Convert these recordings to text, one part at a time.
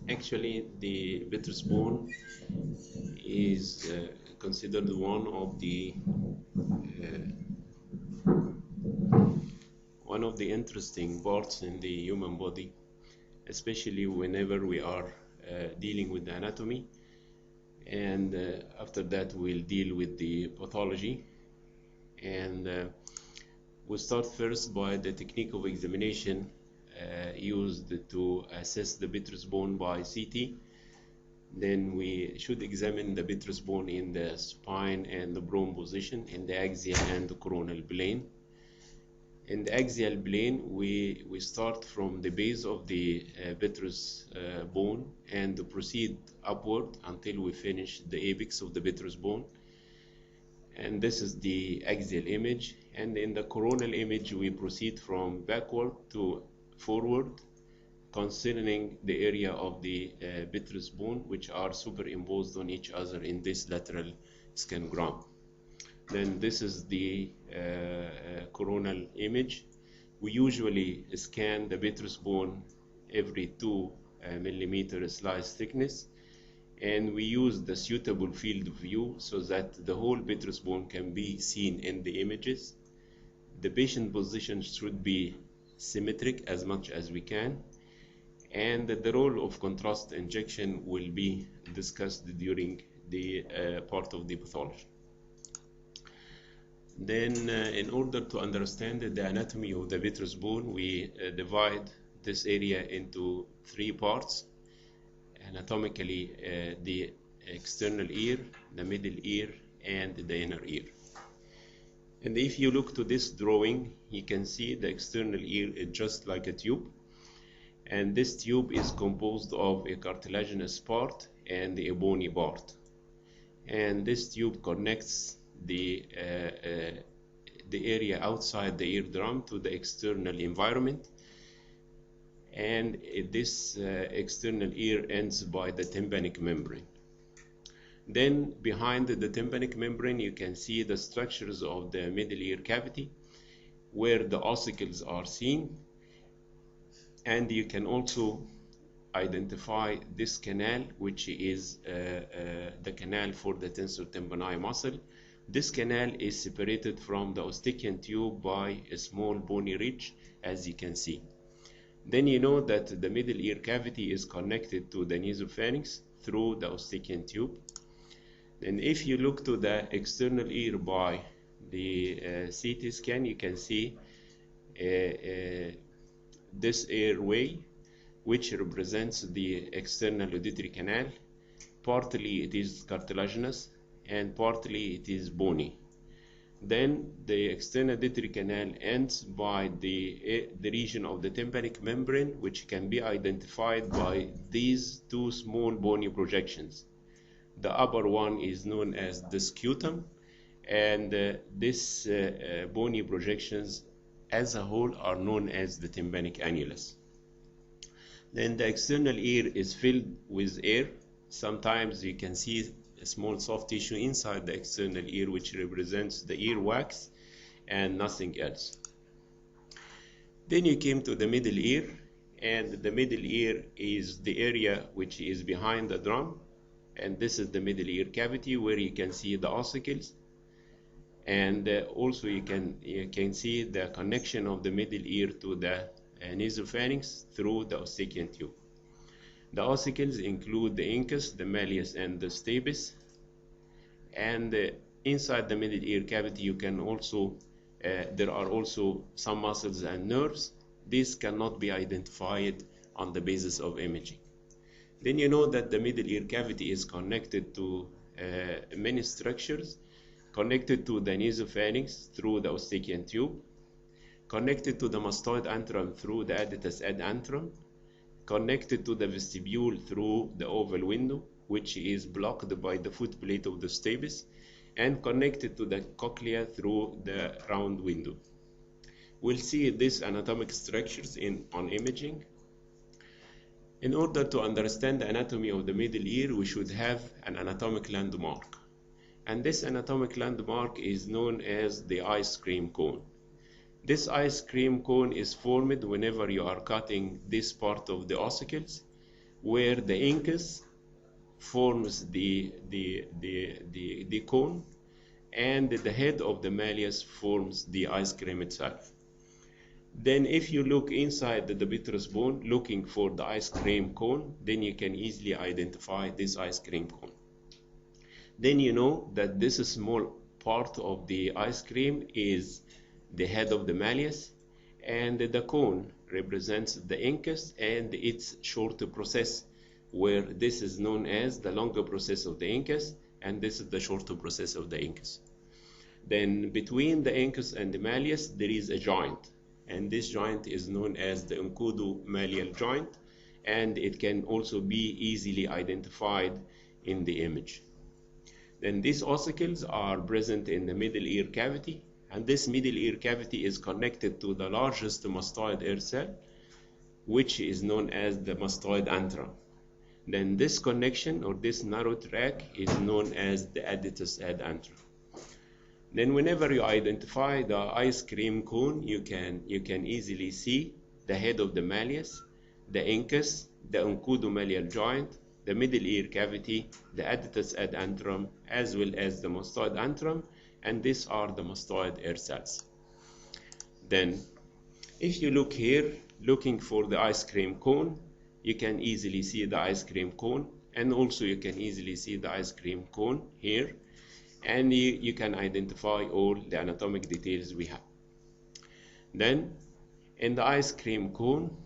Actually, the Petrous bone is considered one of the interesting parts in the human body, especially whenever we are dealing with the anatomy. And after that, we'll deal with the pathology. And we'll start first by the technique of examination used to assess the Petrous bone by CT. Then we should examine the Petrous bone in the spine and the prone position in the axial and the coronal plane. In the axial plane, we start from the base of the Petrous bone and proceed upward until we finish the apex of the Petrous bone. And this is the axial image. And in the coronal image, we proceed from backward to forward, considering the area of the Petrous bone, which are superimposed on each other in this lateral scangram. Then this is the coronal image. We usually scan the Petrous bone every 2 millimeter slice thickness, and we use the suitable field of view so that the whole Petrous bone can be seen in the images. The patient position should be symmetric as much as we can, and the role of contrast injection will be discussed during the part of the pathology. Then in order to understand the anatomy of the Petrous bone, we divide this area into 3 parts. Anatomically, the external ear, the middle ear, and the inner ear. And if you look to this drawing, you can see the external ear is just like a tube. And this tube is composed of a cartilaginous part and a bony part. And this tube connects the area outside the eardrum to the external environment. And this external ear ends by the tympanic membrane. Then behind the tympanic membrane, you can see the structures of the middle ear cavity where the ossicles are seen. And you can also identify this canal, which is the canal for the tensor tympani muscle. This canal is separated from the Eustachian tube by a small bony ridge, as you can see. Then you know that the middle ear cavity is connected to the nasopharynx through the Eustachian tube. And if you look to the external ear by the CT scan, you can see this airway, which represents the external auditory canal. Partly it is cartilaginous and partly it is bony. Then the external auditory canal ends by the region of the tympanic membrane, which can be identified by these 2 small bony projections. The upper one is known as the scutum, and this bony projections as a whole are known as the tympanic annulus. Then the external ear is filled with air. Sometimes you can see a small soft tissue inside the external ear, which represents the ear wax and nothing else. Then you came to the middle ear, and the middle ear is the area which is behind the drum, and this is the middle ear cavity where you can see the ossicles, and also you can see the connection of the middle ear to the nasopharynx through the Eustachian tube. The ossicles include the incus, the malleus, and the stapes. And inside the middle ear cavity, you can also there are also some muscles and nerves. These cannot be identified on the basis of imaging. Then you know that the middle ear cavity is connected to many structures, connected to the nasopharynx through the Eustachian tube, connected to the mastoid antrum through the adductus ad antrum, connected to the vestibule through the oval window, which is blocked by the footplate of the stapes, and connected to the cochlea through the round window. We'll see these anatomic structures on imaging. In order to understand the anatomy of the middle ear, we should have an anatomic landmark. And this anatomic landmark is known as the ice cream cone. This ice cream cone is formed whenever you are cutting this part of the ossicles. where the incus forms the cone, and the head of the malleus forms the ice cream itself. Then if you look inside the Petrous bone looking for the ice cream cone, then you can easily identify this ice cream cone. Then you know that this small part of the ice cream is the head of the malleus, and the cone represents the incus and its short process, where this is known as the longer process of the incus and this is the shorter process of the incus. Then between the incus and the malleus there is a joint, and this joint is known as the oncodo-malleal joint, and it can also be easily identified in the image. Then these ossicles are present in the middle ear cavity, and this middle ear cavity is connected to the largest mastoid ear cell, which is known as the mastoid antrum. Then this connection or this narrow track is known as the adductus ad antrum. Then whenever you identify the ice cream cone, you can easily see the head of the malleus, the incus, the oncodo-malleal joint, the middle ear cavity, the adductus ad antrum, as well as the mastoid antrum, and these are the mastoid ear cells. Then if you look here looking for the ice cream cone, you can easily see the ice cream cone, and also you can easily see the ice cream cone here, and you can identify all the anatomic details we have. Then in the ice cream cone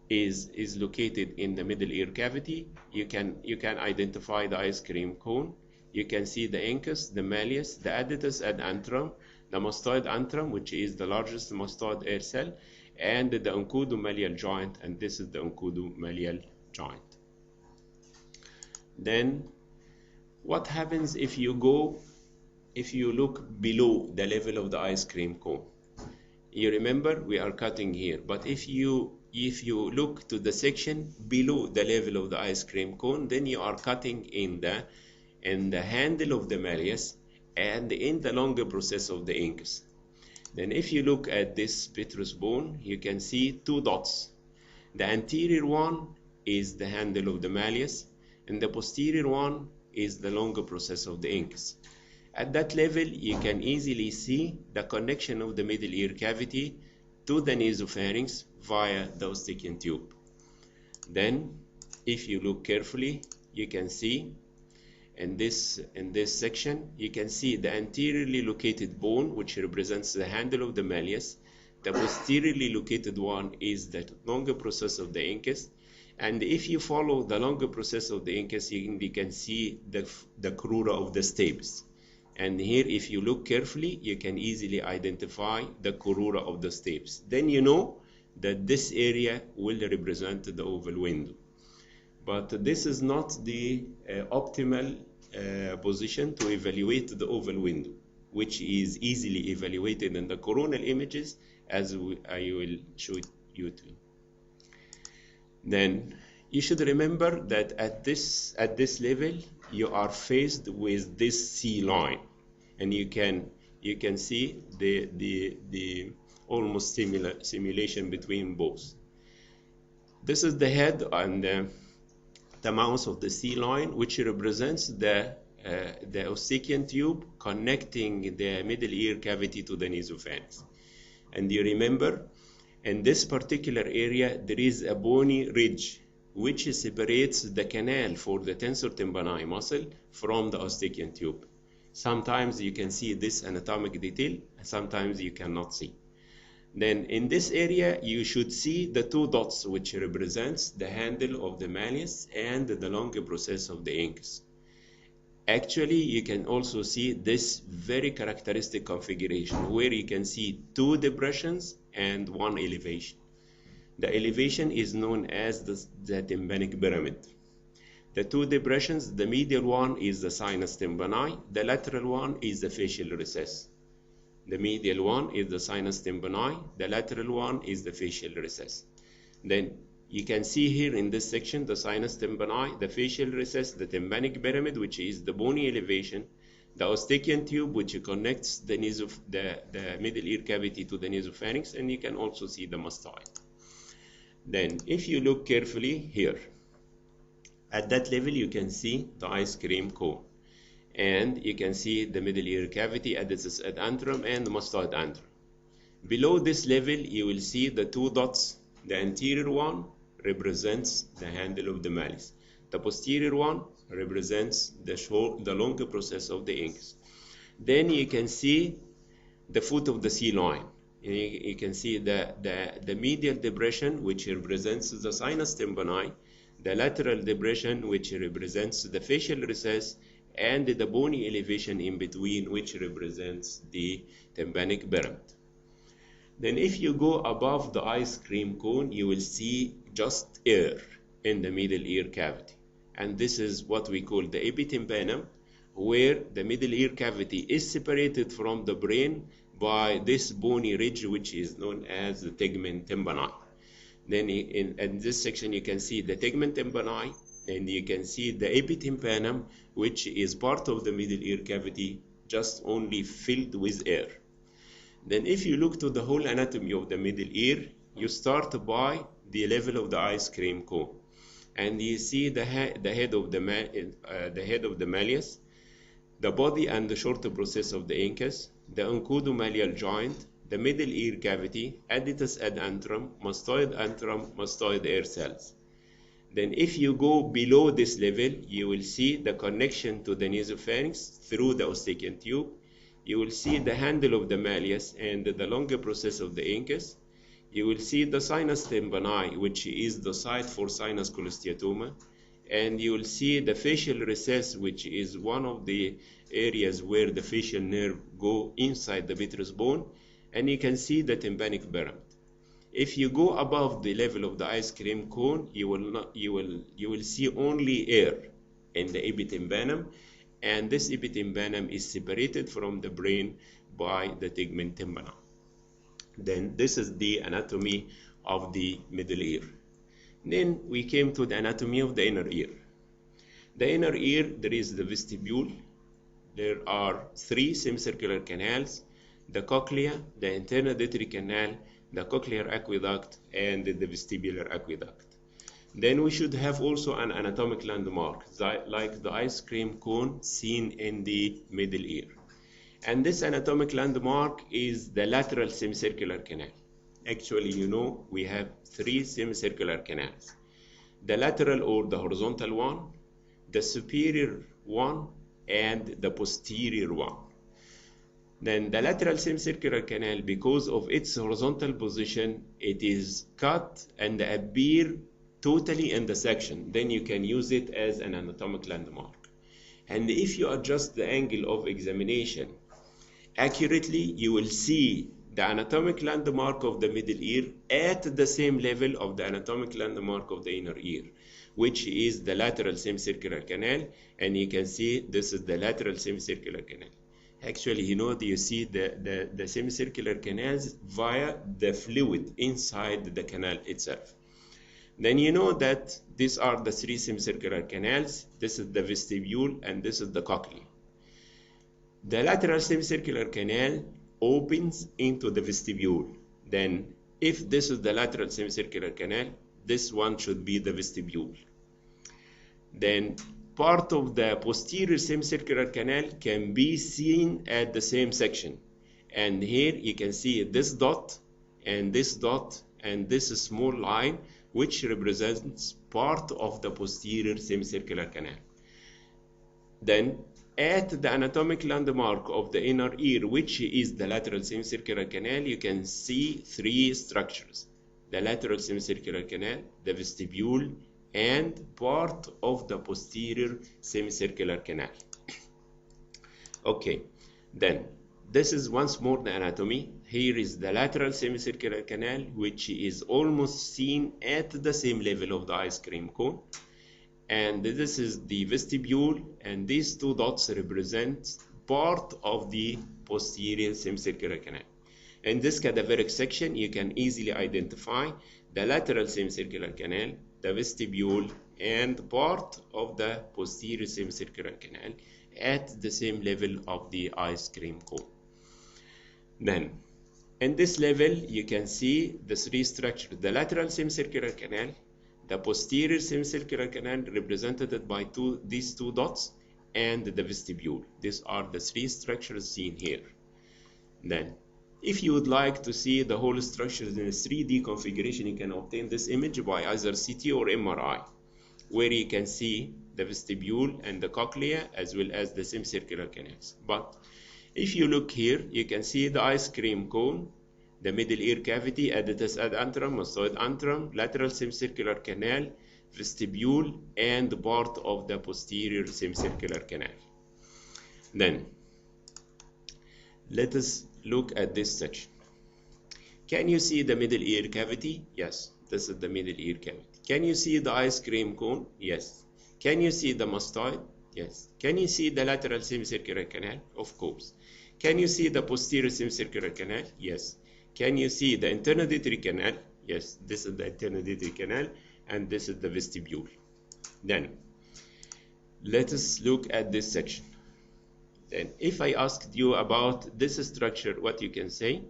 is located in the middle ear cavity. You can identify the ice cream cone. You can see the incus, the malleus, the adductus ad antrum, the mastoid antrum, which is the largest mastoid ear cell, and the oncodo-malleal joint, and this is the oncodo-malleal joint. Then what happens if you look below the level of the ice cream cone? You remember we are cutting here, but if you look to the section below the level of the ice cream cone, then you are cutting in the handle of the malleus and in the longer process of the incus. Then if you look at this Petrous bone, you can see two dots. The anterior one is the handle of the malleus, and the posterior one is the longer process of the incus. At that level, you can easily see the connection of the middle ear cavity to the nasopharynx via the Eustachian tube. Then, if you look carefully, you can see in this section, you can see the anteriorly located bone, which represents the handle of the malleus. The posteriorly located one is the longer process of the incus. And if you follow the longer process of the incus, you can see the crura of the stapes. And here, if you look carefully, you can easily identify the crura of the stapes. Then you know that this area will represent the oval window. But this is not the optimal position to evaluate the oval window, which is easily evaluated in the coronal images, as I will show you to. Then you should remember that at this level you are faced with this C line, and you can see the almost similar simulation between both. This is the head and the mouth of the C line, which represents the Eustachian tube connecting the middle ear cavity to the nasopharynx. And you remember, in this particular area, there is a bony ridge which separates the canal for the tensor tympani muscle from the Eustachian tube. Sometimes you can see this anatomic detail, sometimes you cannot see. Then in this area, you should see the two dots, which represents the handle of the malleus and the longer process of the incus. Actually, you can also see this very characteristic configuration where you can see two depressions and one elevation. The elevation is known as the tympanic pyramid. The two depressions, the medial one is the sinus tympani, the lateral one is the facial recess. The medial one is the sinus tympani, the lateral one is the facial recess. Then you can see here in this section the sinus tympani, the facial recess, the tympanic pyramid, which is the bony elevation, the Eustachian tube, which connects the middle ear cavity to the nasopharynx, and you can also see the mastoid. Then if you look carefully here, At that level, you can see the ice cream cone. And you can see the middle ear cavity, adductus ad antrum, and mastoid antrum. Below this level, you will see the two dots. The anterior one represents the handle of the malleus. The posterior one represents the long process of the incus. Then you can see the foot of the C-line. You can see the medial depression, which represents the sinus tympani, the lateral depression, which represents the facial recess, and the bony elevation in between, which represents the tympanic pyramid. Then if you go above the ice cream cone, you will see just air in the middle ear cavity. And this is what we call the epitympanum, where the middle ear cavity is separated from the brain by this bony ridge, which is known as the tegmen tympani. Then in this section, you can see the tegmen tympani, and you can see the epitympanum, which is part of the middle ear cavity, just only filled with air. Then if you look to the whole anatomy of the middle ear, you start by the level of the ice cream cone. And you see the head of the malleus, the body and the short process of the incus, the oncodomalleal joint, the middle ear cavity, adductus ad antrum, mastoid air cells. Then if you go below this level, you will see the connection to the nasopharynx through the Eustachian tube. You will see the handle of the malleus and the longer process of the incus. You will see the sinus tympani, which is the site for sinus cholesteatoma. And you will see the facial recess, which is one of the areas where the facial nerve go inside the petrous bone. And you can see the tympanic pyramid. If you go above the level of the ice cream cone, you will see only air in the epitympanum, and this epitympanum is separated from the brain by the tegmen tympani. Then this is the anatomy of the middle ear. Then we came to the anatomy of the inner ear. The inner ear, there is the vestibule. There are 3 semicircular canals: the cochlea, the internal auditory canal, the cochlear aqueduct, and the vestibular aqueduct. Then we should have also an anatomic landmark, like the ice cream cone seen in the middle ear. And this anatomic landmark is the lateral semicircular canal. Actually, you know, we have 3 semicircular canals: the lateral or the horizontal one, the superior one, and the posterior one. Then the lateral semicircular canal, because of its horizontal position, it is cut and appear totally in the section. Then you can use it as an anatomic landmark. And if you adjust the angle of examination accurately, you will see the anatomic landmark of the middle ear at the same level of the anatomic landmark of the inner ear, which is the lateral semicircular canal. And you can see this is the lateral semicircular canal. Actually, you know, you see the semicircular canals via the fluid inside the canal itself. Then you know that these are the 3 semicircular canals. This is the vestibule and this is the cochlea. The lateral semicircular canal opens into the vestibule. Then if this is the lateral semicircular canal, this one should be the vestibule. Then part of the posterior semicircular canal can be seen at the same section. And here you can see this dot and this dot and this small line, which represents part of the posterior semicircular canal. Then at the anatomic landmark of the inner ear, which is the lateral semicircular canal, you can see 3 structures: the lateral semicircular canal, the vestibule, and part of the posterior semicircular canal. Okay, then this is once more the anatomy. Here is the lateral semicircular canal, which is almost seen at the same level of the ice cream cone. And this is the vestibule, and these 2 dots represent part of the posterior semicircular canal. In this cadaveric section, you can easily identify the lateral semicircular canal, the vestibule, and part of the posterior semicircular canal at the same level of the ice cream cone. Then, in this level, you can see the 3 structures: the lateral semicircular canal, the posterior semicircular canal represented by these two dots, and the vestibule. These are the three structures seen here. Then, if you would like to see the whole structures in a 3D configuration, you can obtain this image by either CT or MRI, where you can see the vestibule and the cochlea as well as the semicircular canals. But if you look here, you can see the ice cream cone, the middle ear cavity, adductus ad antrum, mastoid antrum, lateral semicircular canal, vestibule, and part of the posterior semicircular canal. Then, let us look at this section. Can you see the middle ear cavity? Yes, this is the middle ear cavity. Can you see the ice cream cone? Yes. Can you see the mastoid? Yes. Can you see the lateral semicircular canal? Of course. Can you see the posterior semicircular canal? Yes. Can you see the internodentary canal? Yes, this is the internodentary canal, and this is the vestibule. Then, let us look at this section. Then, if I asked you about this structure, what you can say?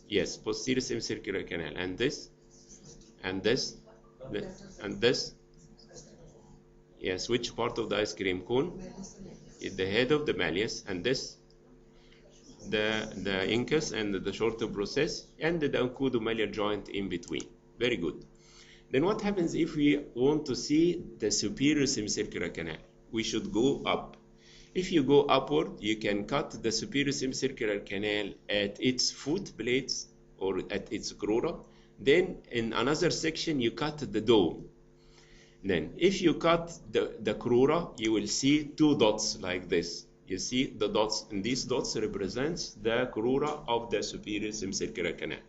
Yes, posterior semicircular canal, and this, and this, and this. Yes, which part of the ice cream cone? The head of the malleus, and this, the incus and the shorter process, and the oncodomallear joint in between. Very good. Then what happens if we want to see the superior semicircular canal? We should go up. If you go upward, you can cut the superior semicircular canal at its foot blades or at its crura. Then in another section, you cut the dome. Then if you cut the crura, you will see two dots like this. You see the dots, and these dots represents the crura of the superior semicircular canal.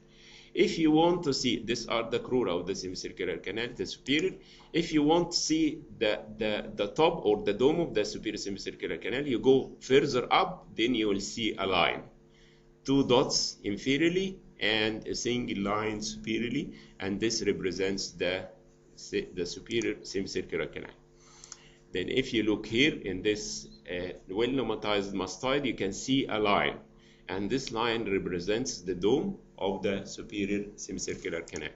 If you want to see, these are the crura of the semicircular canal, the superior. If you want to see the top or the dome of the superior semicircular canal, you go further up, then you will see a line. Two dots inferiorly and a single line superiorly, and this represents the superior semicircular canal. Then if you look here in this well-nomatized mastoid, you can see a line, and this line represents the dome of the superior semicircular canal.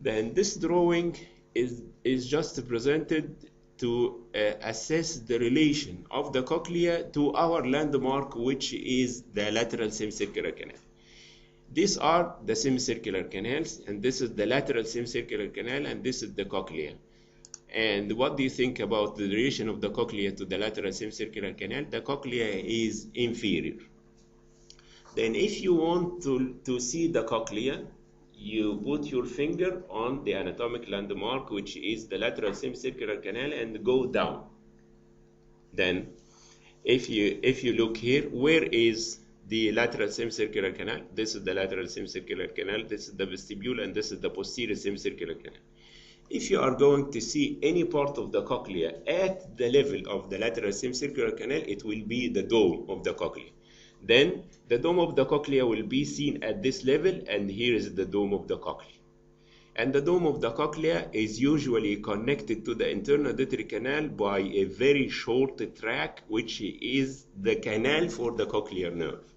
Then this drawing is just presented to assess the relation of the cochlea to our landmark, which is the lateral semicircular canal. These are the semicircular canals, and this is the lateral semicircular canal, and this is the cochlea. And what do you think about the relation of the cochlea to the lateral semicircular canal? The cochlea is inferior. Then if you want to see the cochlea, you put your finger on the anatomic landmark, which is the lateral semicircular canal, and go down. Then if you look here, where is the lateral semicircular canal? This is the lateral semicircular canal, this is the vestibule, and this is the posterior semicircular canal. If you are going to see any part of the cochlea at the level of the lateral semicircular canal, it will be the dome of the cochlea. Then the dome of the cochlea will be seen at this level, and here is the dome of the cochlea. And the dome of the cochlea is usually connected to the internodentary canal by a very short track, which is the canal for the cochlear nerve.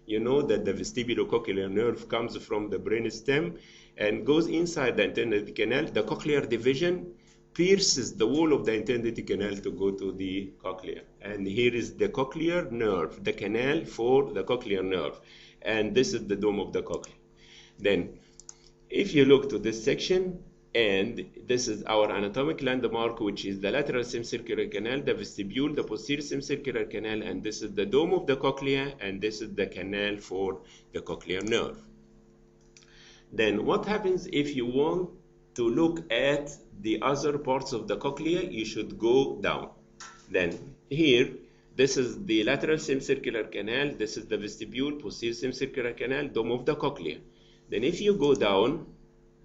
You know that the vestibulocochlear nerve comes from the brainstem and goes inside the internodentary canal. The cochlear division pierces the wall of the internodentary canal to go to the cochlea. And here is the cochlear nerve, the canal for the cochlear nerve. And this is the dome of the cochlea. Then, if you look to this section, and this is our anatomic landmark, which is the lateral semicircular canal, the vestibule, the posterior semicircular canal, and this is the dome of the cochlea, and this is the canal for the cochlear nerve. Then what happens if you want to look at the other parts of the cochlea? You should go down. Then here, this is the lateral semicircular canal, this is the vestibule, posterior semicircular canal, dome of the cochlea. Then if you go down,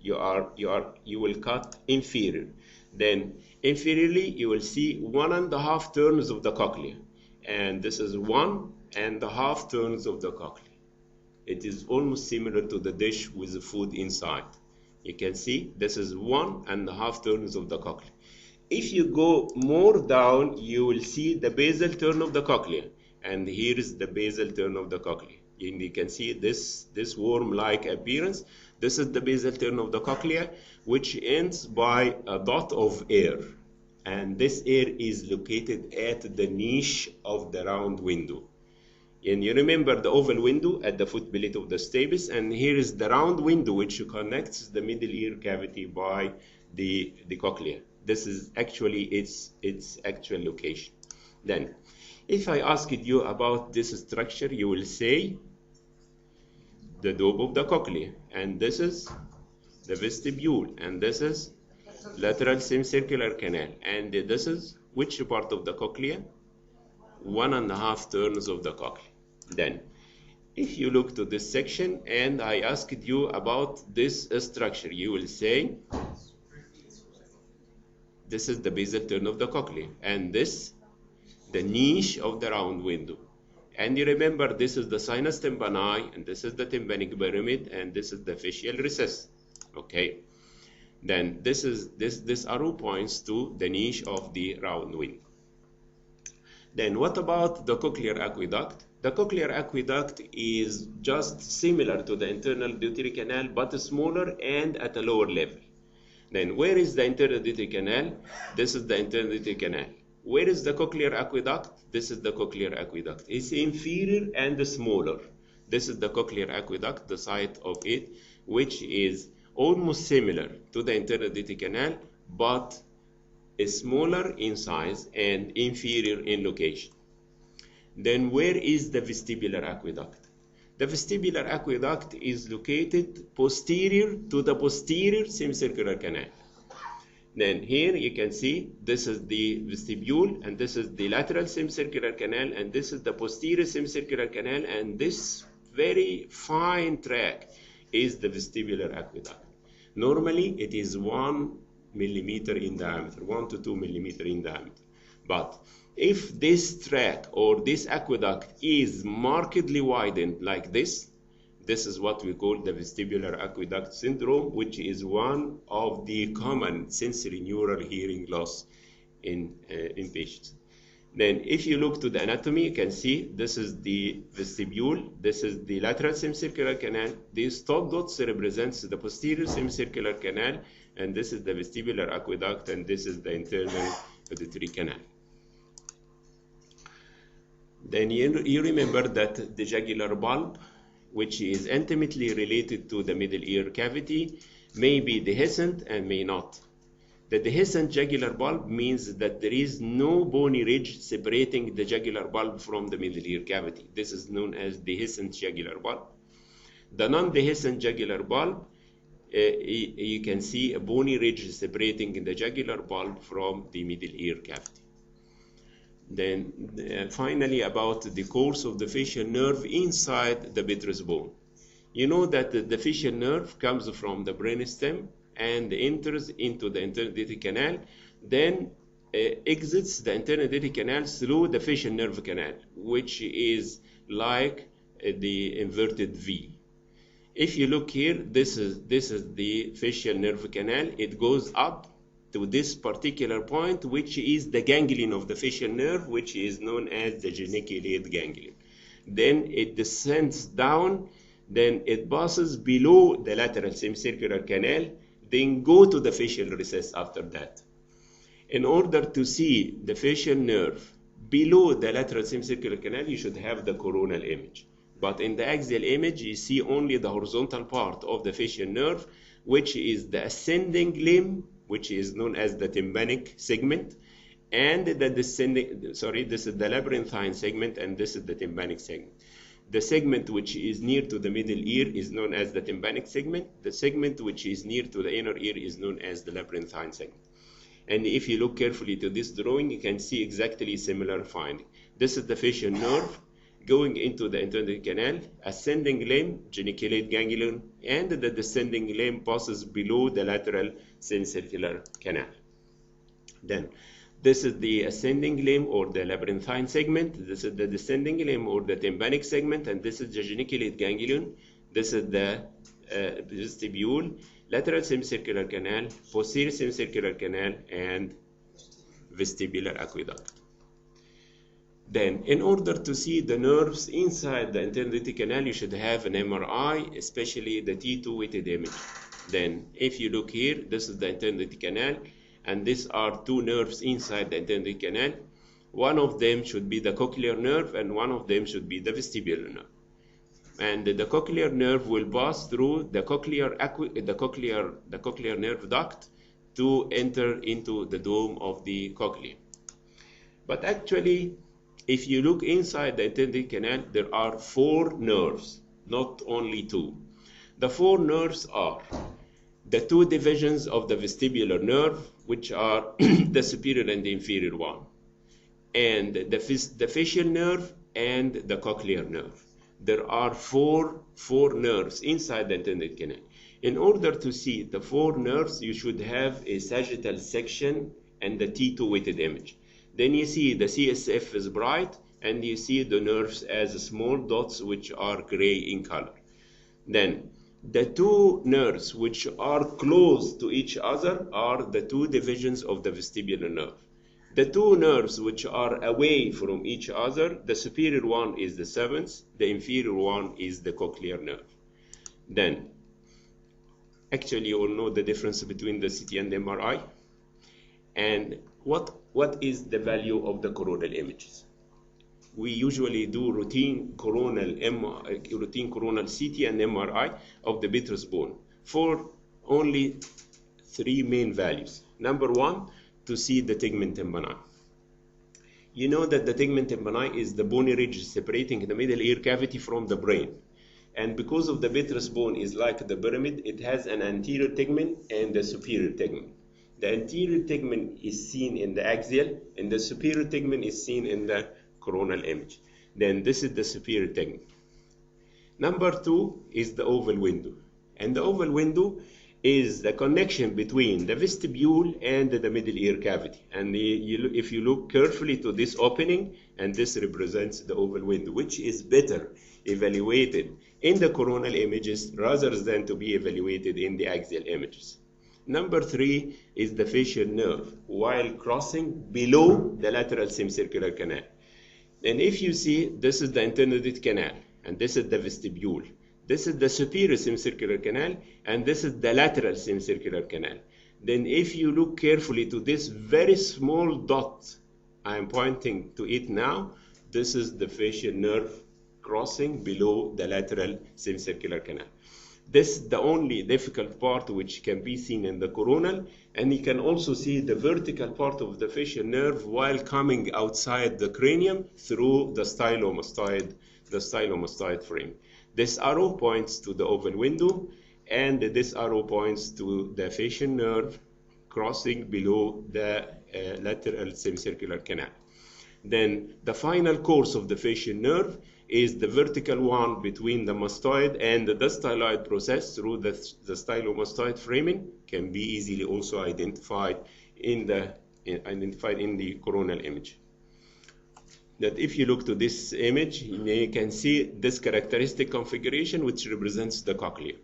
you will cut inferior. Then inferiorly, you will see 1.5 turns of the cochlea, and this is 1.5 turns of the cochlea. It is almost similar to the dish with the food inside. You can see this is 1.5 turns of the cochlea. If you go more down, you will see the basal turn of the cochlea, and here is the basal turn of the cochlea. And you can see this worm-like appearance. This is the basal turn of the cochlea. which ends by a dot of air. And this air is located at the niche of the round window. And you remember the oval window at the foot plate of the stapes, and here is the round window which connects the middle ear cavity by the cochlea. This is actually its actual location. Then, if I asked you about this structure, you will say the dome of the cochlea, and this is the vestibule, and this is lateral semicircular canal, and this is which part of the cochlea? 1.5 turns of the cochlea. Then, if you look to this section and I asked you about this structure, you will say this is the basal turn of the cochlea, and this the niche of the round window. And you remember this is the sinus tympani, and this is the tympanic pyramid, and this is the facial recess. Okay. Then this arrow points to the niche of the round window. Then what about the cochlear aqueduct? The cochlear aqueduct is just similar to the internal auditory canal, but smaller and at a lower level. Then where is the internal auditory canal? This is the internal auditory canal. Where is the cochlear aqueduct? This is the cochlear aqueduct. It's inferior and smaller. This is the cochlear aqueduct, the site of it, which is almost similar to the internal auditory canal, but smaller in size and inferior in location. Then where is the vestibular aqueduct? The vestibular aqueduct is located posterior to the posterior semicircular canal. Then here you can see this is the vestibule, and this is the lateral semicircular canal, and this is the posterior semicircular canal, and this very fine track is the vestibular aqueduct. Normally it is 1 millimeter in diameter, 1 to 2 millimeter in diameter. But if this track or this aqueduct is markedly widened like this, this is what we call the vestibular aqueduct syndrome, which is one of the common sensory neural hearing loss in patients. Then if you look to the anatomy, you can see this is the vestibule, this is the lateral semicircular canal, these top dots represents the posterior semicircular canal, and this is the vestibular aqueduct, and this is the internal auditory canal. Then you remember that the jugular bulb, which is intimately related to the middle ear cavity, may be dehiscent and may not. The dehiscent jugular bulb means that there is no bony ridge separating the jugular bulb from the middle ear cavity. This is known as dehiscent jugular bulb. The non-dehiscent jugular bulb, you can see a bony ridge separating the jugular bulb from the middle ear cavity. Then finally, about the course of the facial nerve inside the petrous bone. You know that the facial nerve comes from the brainstem and enters into the internal auditory canal, then exits the internal auditory canal through the facial nerve canal, which is like the inverted V. If you look here, this is the facial nerve canal. It goes up to this particular point, which is the ganglion of the facial nerve, which is known as the geniculate ganglion. Then it descends down, then it passes below the lateral semicircular canal, then go to the facial recess after that. In order to see the facial nerve below the lateral semicircular canal, you should have the coronal image. But in the axial image, you see only the horizontal part of the facial nerve, which is the ascending limb, which is known as the tympanic segment, and the descending, this is the labyrinthine segment, and this is the tympanic segment. The segment which is near to the middle ear is known as the tympanic segment. The segment which is near to the inner ear is known as the labyrinthine segment. And if you look carefully to this drawing, you can see exactly similar finding. This is the facial nerve going into the internal canal, ascending limb, geniculate ganglion, and the descending limb passes below the lateral semicircular canal. Then, this is the ascending limb or the labyrinthine segment. This is the descending limb or the tympanic segment, and this is the geniculate ganglion. This is the vestibule, lateral semicircular canal, posterior semicircular canal, and vestibular aqueduct. Then, in order to see the nerves inside the internal auditory canal, you should have an MRI, especially the T2 weighted image. Then if you look here, this is the intended canal, and these are two nerves inside the intended canal. One of them should be the cochlear nerve, and one of them should be the vestibular nerve. And the cochlear nerve will pass through the cochlear nerve duct to enter into the dome of the cochlea. But actually, if you look inside the intended canal, there are 4 nerves, not only 2. The 4 nerves are the 2 divisions of the vestibular nerve, which are the superior and the inferior one, and the facial nerve and the cochlear nerve. There are four nerves inside the intended canal. In order to see the 4 nerves, you should have a sagittal section and the T2 weighted image. Then you see the CSF is bright, and you see the nerves as small dots which are gray in color. Then the 2 nerves which are close to each other are the 2 divisions of the vestibular nerve. The 2 nerves which are away from each other, the superior one is the 7th, the inferior one is the cochlear nerve. Then, actually you all know the difference between the CT and the MRI. And what is the value of the coronal images? We usually do routine coronal CT and MRI of the Petrous bone for only 3 main values. Number 1, to see the tegmen tympani. You know that the tegmen tympani is the bony ridge separating the middle ear cavity from the brain. And because of the Petrous bone is like the pyramid, it has an anterior tegmen and a superior tegmen. The anterior tegmen is seen in the axial, and the superior tegmen is seen in the coronal image. Then this is the superior tegmen. Number 2 is the oval window. And the oval window is the connection between the vestibule and the middle ear cavity. And if you look carefully to this opening, and this represents the oval window, which is better evaluated in the coronal images rather than to be evaluated in the axial images. Number 3 is the facial nerve, while crossing below the lateral semicircular canal. And if you see, this is the intended canal, and this is the vestibule. This is the superior semicircular canal, and this is the lateral semicircular canal. Then if you look carefully to this very small dot, I am pointing to it now, this is the facial nerve crossing below the lateral semicircular canal. This is the only difficult part which can be seen in the coronal, and you can also see the vertical part of the facial nerve while coming outside the cranium through the stylomastoid frame. This arrow points to the oval window, and this arrow points to the facial nerve crossing below the lateral semicircular canal. Then the final course of the facial nerve is the vertical one between the mastoid and the styloid process through the stylomastoid framing, can be easily also identified in the coronal image. That if you look to this image, you can see this characteristic configuration which represents the cochlea.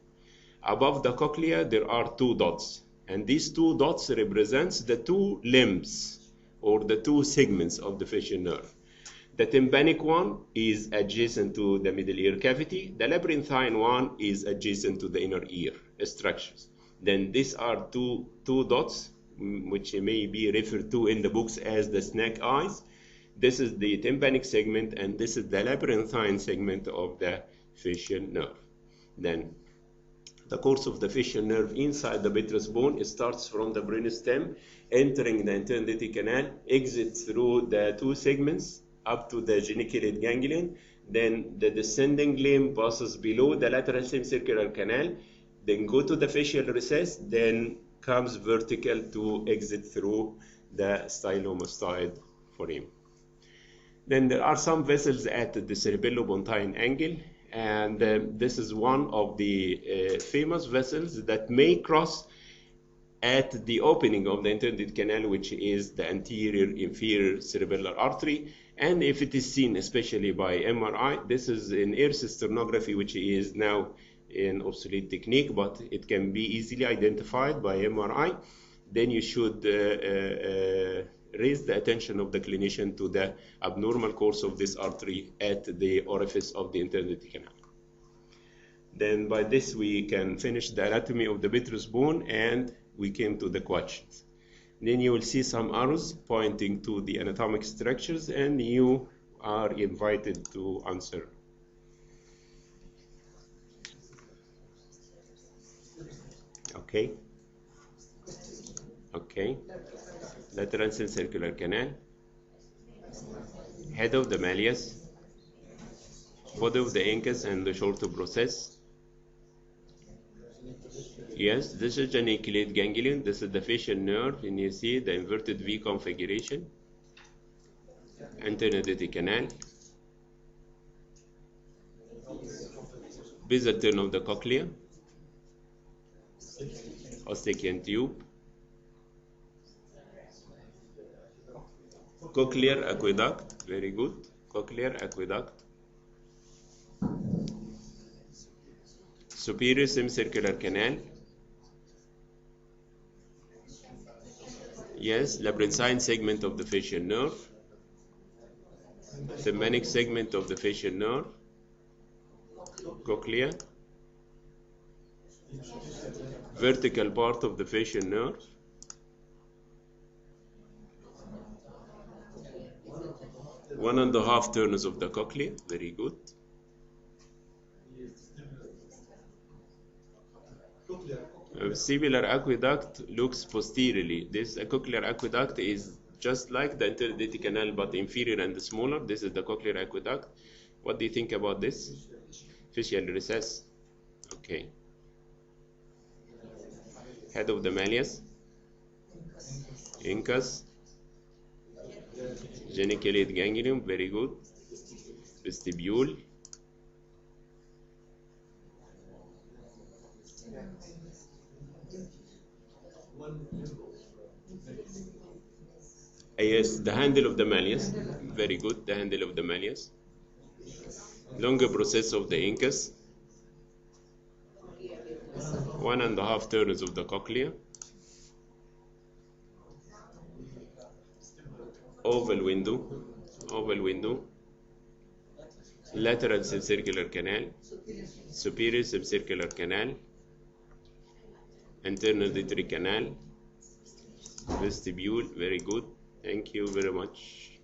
Above the cochlea there are 2 dots, and these 2 dots represents the 2 limbs or the 2 segments of the facial nerve. The tympanic one is adjacent to the middle ear cavity. The labyrinthine one is adjacent to the inner ear structures. Then these are two dots, which may be referred to in the books as the snake eyes. This is the tympanic segment, and this is the labyrinthine segment of the facial nerve. Then the course of the facial nerve inside the Petrous bone, it starts from the brainstem, entering the intended canal, exits through the 2 segments up to the geniculate ganglion. Then the descending limb passes below the lateral semicircular canal, then go to the facial recess, then comes vertical to exit through the stylomastoid frame. Then there are some vessels at the cerebellopontine angle, and this is one of the famous vessels that may cross at the opening of the intended canal, which is the anterior inferior cerebellar artery. And if it is seen especially by MRI, this is an ear cysternography, which is now an obsolete technique, but it can be easily identified by MRI. Then you should raise the attention of the clinician to the abnormal course of this artery at the orifice of the intended canal. Then by this we can finish the anatomy of the Petrous bone, and we came to the questions. Then you will see some arrows pointing to the anatomic structures, and you are invited to answer. Okay. Okay. Lateral circular canal, head of the malleus, body of the incus and the short process. Yes, this is the nucleate ganglion. This is the facial nerve, and you see the inverted V configuration. Antennae canal, basal turn of the cochlea, Eustachian tube, cochlear aqueduct, very good, cochlear aqueduct, superior semicircular canal, yes, labyrinthine segment of the facial nerve, thympanic segment of the facial nerve, cochlea, vertical part of the facial nerve, 1.5 turns of the cochlea, very good. Vestibular aqueduct looks posteriorly. This cochlear aqueduct is just like the anteroditic canal but inferior and smaller. This is the cochlear aqueduct. What do you think about this? Facial recess. Okay. Head of the malleus, incus, geniculate ganglion, very good. Vestibule, yes, the handle of the malleus, very good, the handle of the malleus. Longer process of the incus, 1.5 turns of the cochlea. Oval window, lateral semicircular canal, superior semicircular canal, internal auditory canal, vestibule, very good. Thank you very much.